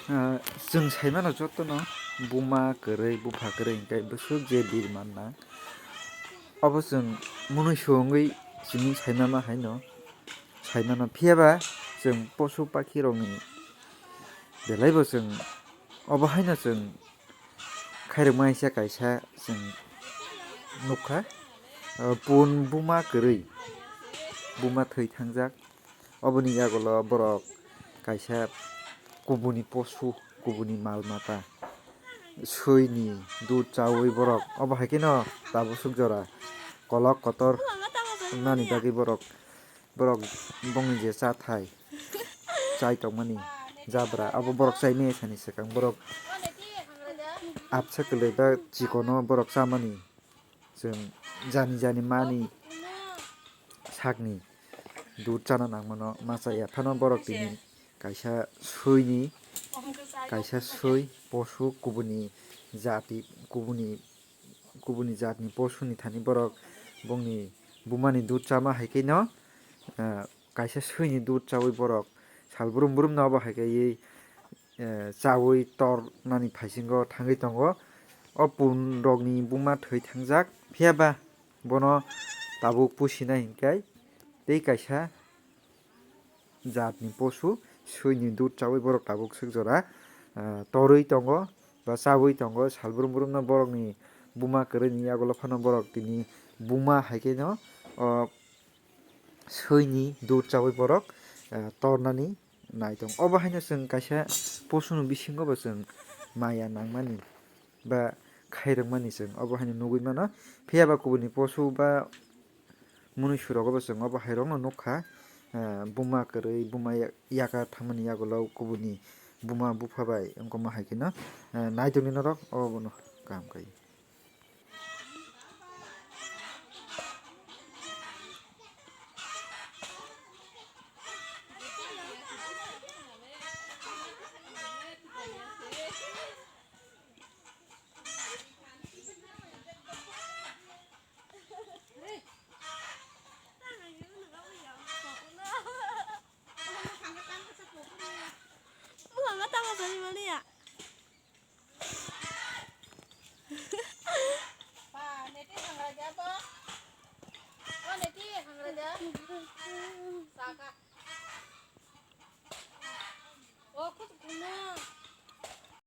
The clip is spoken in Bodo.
जों साइमानो जतनो बुमा गरै बुफा गरै हिंखाय बसुक जे बिर मानना अब जों मुनुसुङै सिनि साइमामा हायनो साइमानो फियाबा जों पसु पाखि रंनि बेलायबो जों अब हायनो जों खायरोमा इसा कायसा जों नुखा पुन बुमा गरै बुमा थै थांजाक अबनि आगल borok kaisa kubuni posu kubuni mal mata suini dud chawi borok obo hai no tabo sukjora kolok kotor nani bagi borok bongni je cha thai chai tongmani jabra abo borok chai me sani sekang borok apsa kele ba chikono borok chamani जों jani mani sakni dud chana nangmano machaya phano borok tini kaisa sui posu kubuni jatni posu ni thani borok bongni bumani dud chama haike no kaisa sui ni dud chawi borok salbrum brum no bo haike chawi tor nani phaisingo thangui tongo o pun rokni buma thoi thangjak phiaba bono tabuk pusina hingkai tei kaisa jatni posu suini dud chawi borok tabuk sukjora torui tongo ba chawi tongo salbrum brum no borokni buma kwrui ni agolo phano borok tini buma haike no suini dud chawi borok tornani naitongo obo haino chwng kaisa posu ni bisingo bo chwng maya nangmani ba khairokmani chwng obo haino nugui mano phiaba kubuni posu ba munusu rogo chwng obo hairok no nukha buma kwrui buma yaka thangmani agolo kubuni buma bufa bai wngkoma haike no naitongni norok obo no kaham kai.